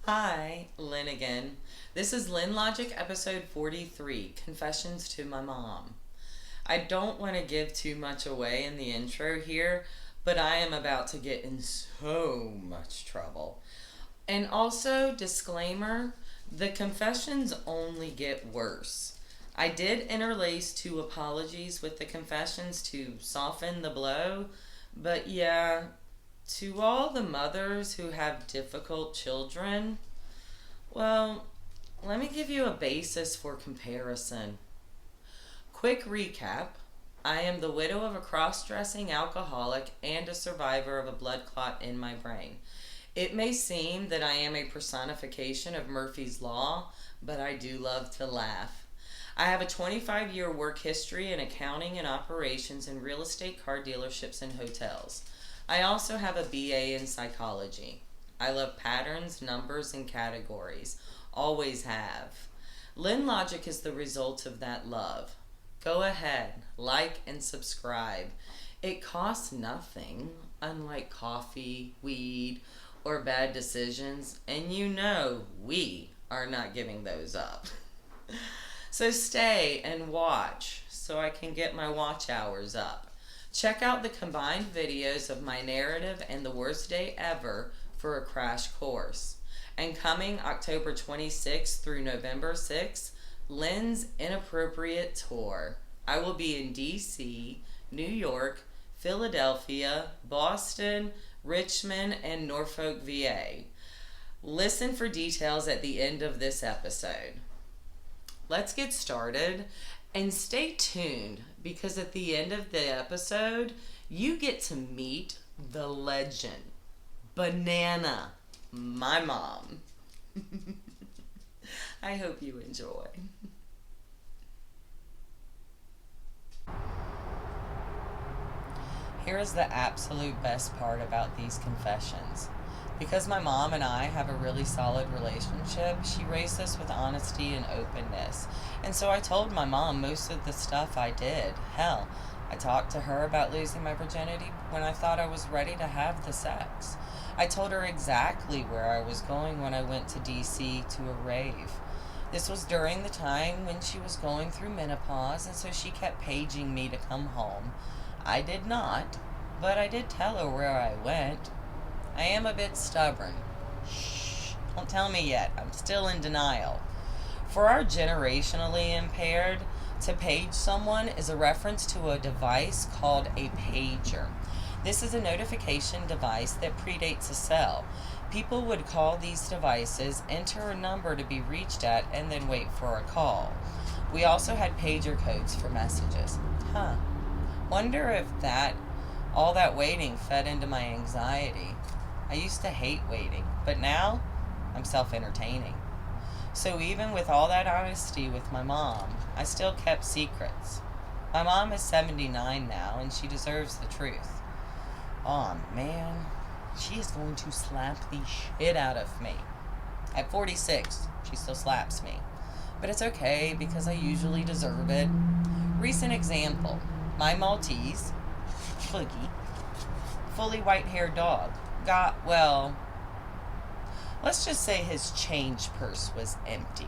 Hi, Lynn again. This is Lynn Logic episode 43, Confessions to My Mom. I don't want to give too much away in the intro here, but I am about to get in so much trouble. And also, disclaimer, the confessions only get worse. I did interlace two apologies with the confessions to soften the blow, but yeah, to all the mothers who have difficult children, well, let me give you a basis for comparison. Quick recap: I am the widow of a cross dressing alcoholic and a survivor of a blood clot in my brain. It may seem that I am a personification of Murphy's Law, but I do love to laugh. I have a 25-year work history in accounting and operations in real estate, car dealerships, and hotels. I also have a BA in psychology. I love patterns, numbers, and categories. Always have. Lynn Logic is the result of that love. Go ahead, like and subscribe. It costs nothing, unlike coffee, weed, or bad decisions, and you know we are not giving those up. So stay and watch so I can get my watch hours up. Check out the combined videos of my narrative and the worst day ever for a crash course. And coming October 26th through November 6th, Lynn's Inappropriate Tour. I will be in DC, New York, Philadelphia, Boston, Richmond, and Norfolk, VA. Listen for details at the end of this episode. Let's get started and stay tuned because at the end of the episode, you get to meet the legend, Banana, my mom. I hope you enjoy. Here is the absolute best part about these confessions. Because my mom and I have a really solid relationship, she raised us with honesty and openness. And so I told my mom most of the stuff I did. Hell, I talked to her about losing my virginity when I thought I was ready to have the sex. I told her exactly where I was going when I went to DC to a rave. This was during the time when she was going through menopause, and so she kept paging me to come home. I did not, but I did tell her where I went. I am a bit stubborn. Shh, don't tell me yet. I'm still in denial. For our generationally impaired, to page someone is a reference to a device called a pager. This is a notification device that predates a cell. People would call these devices, enter a number to be reached at, and then wait for a call. We also had pager codes for messages. Wonder if all that waiting fed into my anxiety. I used to hate waiting, but now I'm self-entertaining. So even with all that honesty with my mom, I still kept secrets. My mom is 79 now, and she deserves the truth. Oh man, she is going to slap the shit out of me. At 46, she still slaps me. But it's okay, because I usually deserve it. Recent example, my Maltese, Boogie, fully white-haired dog, let's just say his change purse was emptied.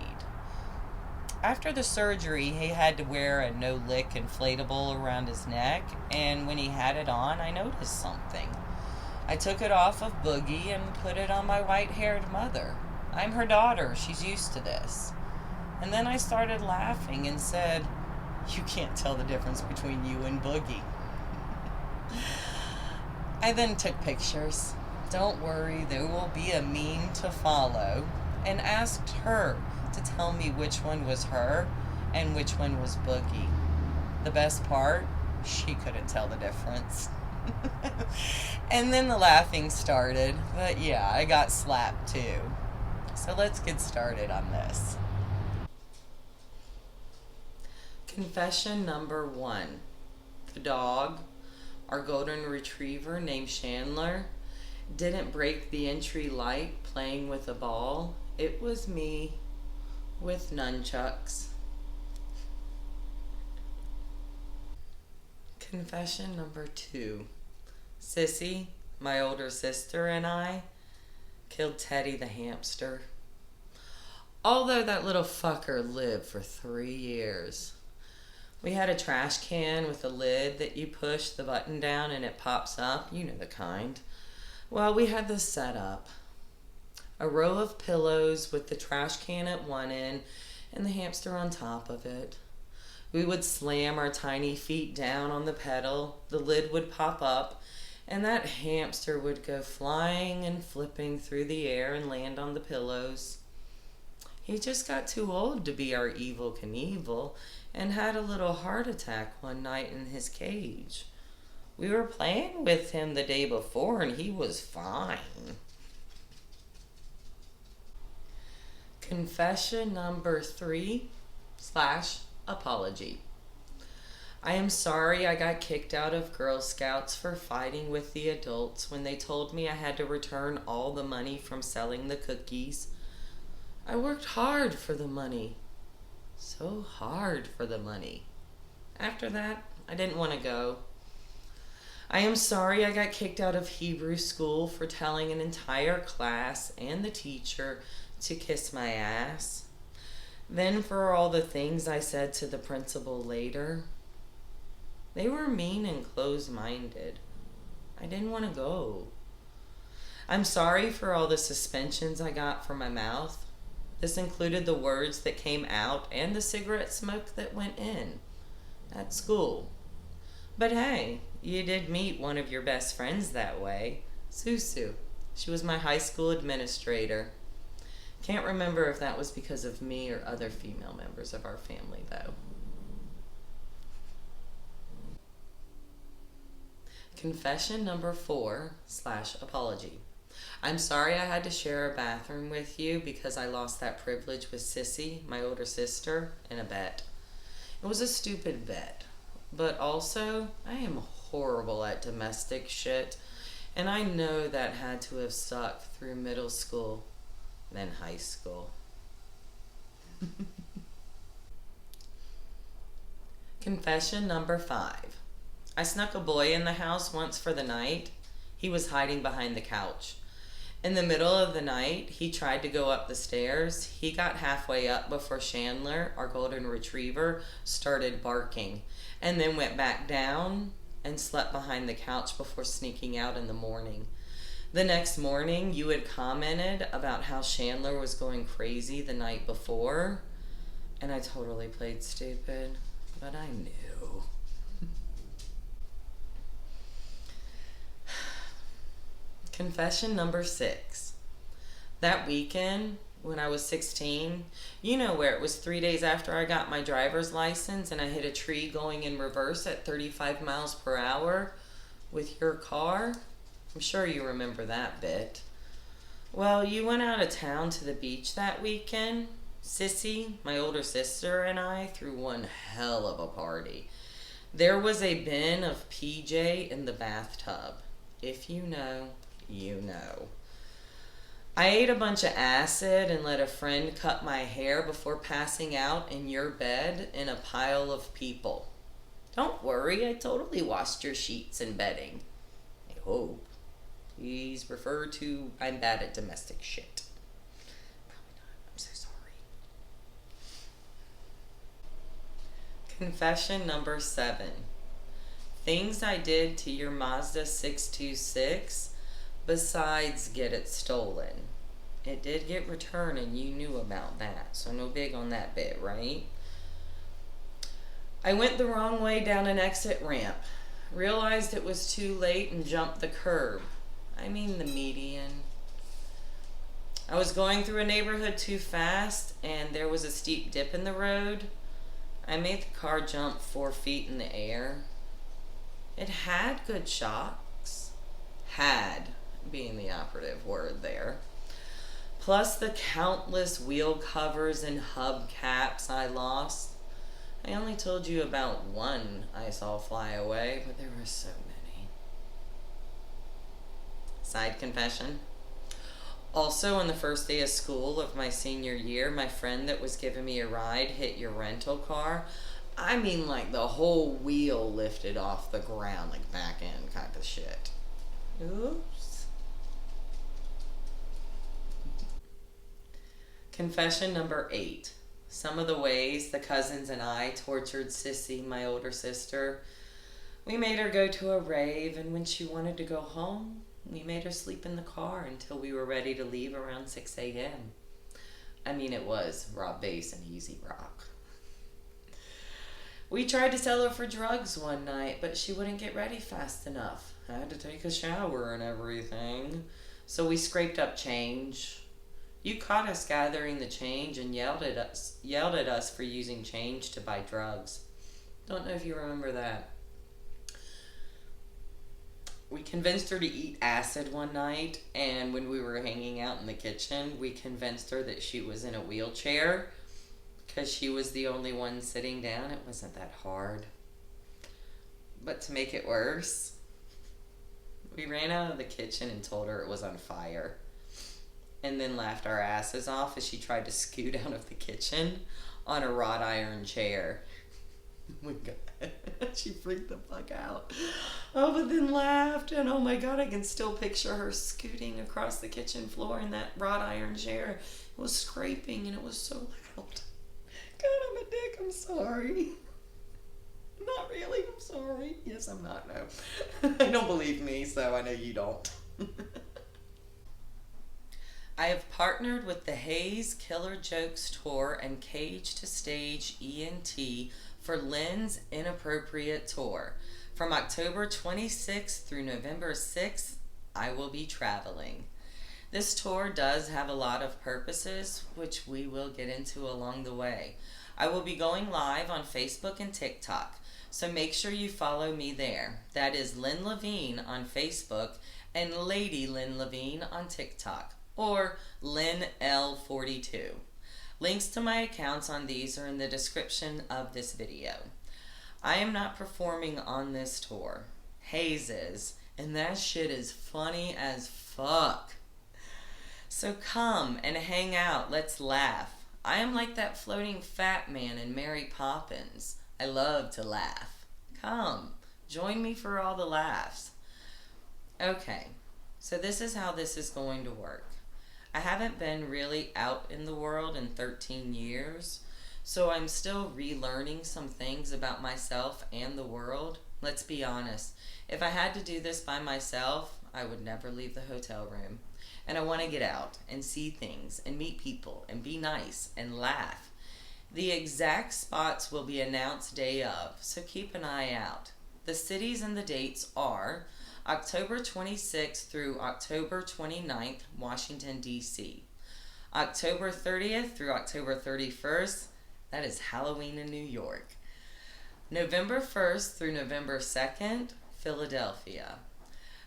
After the surgery, he had to wear a no-lick inflatable around his neck, and when he had it on, I noticed something. I took it off of Boogie and put it on my white-haired mother. I'm her daughter, she's used to this. And then I started laughing and said, "You can't tell the difference between you and Boogie." I then took pictures. Don't worry, there will be a meme to follow, and asked her to tell me which one was her and which one was Boogie. The best part, she couldn't tell the difference. And then the laughing started, but yeah, I got slapped too. So let's get started on this. Confession number 1. The dog, our golden retriever named Chandler, didn't break the entry light playing with a ball. It was me with nunchucks. Confession number 2. Sissy, my older sister, and I Killed Teddy the hamster. Although that little fucker lived for 3 years. We had a trash can with a lid that you push the button down and it pops up. You know the kind. Well, we had this set up. A row of pillows with the trash can at one end and the hamster on top of it. We would slam our tiny feet down on the pedal, the lid would pop up, and that hamster would go flying and flipping through the air and land on the pillows. He just got too old to be our evil Knievel and had a little heart attack one night in his cage. We were playing with him the day before and he was fine. Confession number 3/apology. I am sorry I got kicked out of Girl Scouts for fighting with the adults when they told me I had to return all the money from selling the cookies. I worked hard for the money. So hard for the money. After that, I didn't want to go. I am sorry I got kicked out of Hebrew school for telling an entire class and the teacher to kiss my ass. Then for all the things I said to the principal later. They were mean and closed-minded. I didn't want to go. I'm sorry for all the suspensions I got for my mouth. This included the words that came out and the cigarette smoke that went in at school. But hey, you did meet one of your best friends that way, Susu. She was my high school administrator. Can't remember if that was because of me or other female members of our family, though. Confession number 4/apology. I'm sorry I had to share a bathroom with you because I lost that privilege with Sissy, my older sister, in a bet. It was a stupid bet, but also I am horrible at domestic shit, and I know that had to have stuck through middle school, then high school. Confession number 5. I snuck a boy in the house once for the night. He was hiding behind the couch. In the middle of the night, he tried to go up the stairs. He got halfway up before Chandler, our golden retriever, started barking, and then went back down and slept behind the couch before sneaking out in the morning. The next morning, you had commented about how Chandler was going crazy the night before, and I totally played stupid, but I knew. Confession number 6. That weekend, when I was 16, you know where it was 3 days after I got my driver's license and I hit a tree going in reverse at 35 miles per hour with your car? I'm sure you remember that bit. Well, you went out of town to the beach that weekend. Sissy, my older sister, and I threw one hell of a party. There was a bin of PJ in the bathtub. If you know, you know. I ate a bunch of acid and let a friend cut my hair before passing out in your bed in a pile of people. Don't worry, I totally washed your sheets and bedding. I hope. Please refer to I'm bad at domestic shit. Probably not. I'm so sorry. Confession number 7. Things I did to your Mazda 626 besides get it stolen. It did get returned and you knew about that, so no big on that bit, right? I went the wrong way down an exit ramp, realized it was too late and jumped the curb. I mean the median. I was going through a neighborhood too fast and there was a steep dip in the road. I made the car jump 4 feet in the air. It had good shocks. Had being the operative word there. Plus the countless wheel covers and hubcaps I lost. I only told you about one I saw fly away, but there were so many. Side confession. Also, on the first day of school of my senior year, my friend that was giving me a ride hit your rental car. I mean, like, the whole wheel lifted off the ground, like back end kind of shit. Oops. Confession number 8. Some of the ways the cousins and I tortured Sissy, my older sister. We made her go to a rave, and when she wanted to go home, we made her sleep in the car until we were ready to leave around 6 a.m. I mean, it was raw bass and easy rock. We tried to sell her for drugs one night, but she wouldn't get ready fast enough. I had to take a shower and everything. So we scraped up change. You caught us gathering the change and yelled at us for using change to buy drugs. Don't know if you remember that. We convinced her to eat acid one night, and when we were hanging out in the kitchen, we convinced her that she was in a wheelchair because she was the only one sitting down. It wasn't that hard. But to make it worse, we ran out of the kitchen and told her it was on fire, and then laughed our asses off as she tried to scoot out of the kitchen on a wrought iron chair. Oh my God. She freaked the fuck out. Oh, but then laughed, and oh my God, I can still picture her scooting across the kitchen floor in that wrought iron chair. It was scraping and it was so loud. God, I'm a dick. I'm sorry. Not really. I'm sorry. Yes, I'm not. No. I don't believe me, so I know you don't. I have partnered with the Hayes Killer Jokes Tour and Cage to Stage ENT for Lynn's Inappropriate Tour. From October 26th through November 6th, I will be traveling. This tour does have a lot of purposes, which we will get into along the way. I will be going live on Facebook and TikTok, so make sure you follow me there. That is Lynn Levine on Facebook and Lady Lynn Levine on TikTok, or Lynn L42. Links to my accounts on these are in the description of this video. I am not performing on this tour. Hayes is, and that shit is funny as fuck. So come and hang out, let's laugh. I am like that floating fat man in Mary Poppins. I love to laugh. Come, join me for all the laughs. Okay, so this is how this is going to work. I haven't been really out in the world in 13 years, so I'm still relearning some things about myself and the world. Let's be honest, if I had to do this by myself, I would never leave the hotel room. And I want to get out and see things and meet people and be nice and laugh. The exact spots will be announced day of, so keep an eye out. The cities and the dates are October 26th through October 29th, Washington, D.C. October 30th through October 31st, that is Halloween in New York. November 1st through November 2nd, Philadelphia.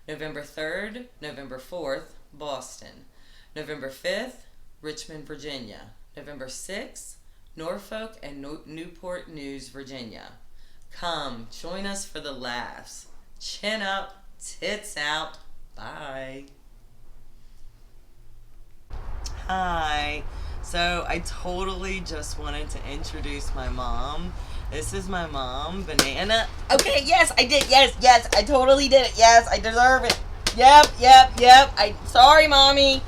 November 3rd, November 4th, Boston. November 5th, Richmond, Virginia. November 6th, Norfolk and Newport News, Virginia. Come, join us for the laughs. Chin up. Tits out. Bye. Hi. So I totally just wanted to introduce my mom. This is my mom, Banana. Okay, yes, I did. Yes, I totally did it. Yes, I deserve it. Yep. Sorry, Mommy.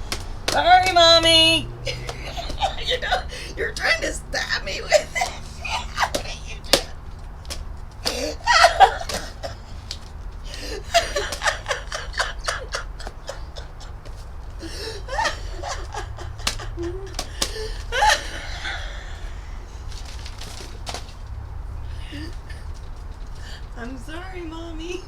You're trying to stab me with it. What are you doing? I'm sorry, Mommy.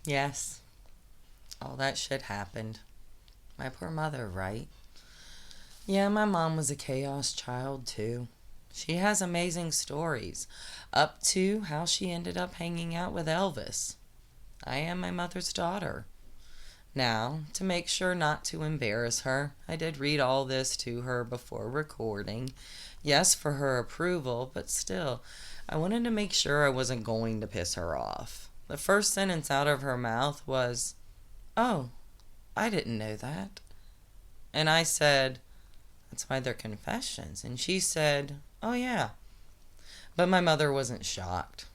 Yes, all that shit happened. My poor mother, right? Yeah, my mom was a chaos child, too. She has amazing stories, up to how she ended up hanging out with Elvis. I am my mother's daughter. Now, to make sure not to embarrass her, I did read all this to her before recording. Yes, for her approval, but still, I wanted to make sure I wasn't going to piss her off. The first sentence out of her mouth was, "Oh, I didn't know that." And I said, "That's why they're confessions." And she said, "Oh yeah." But my mother wasn't shocked.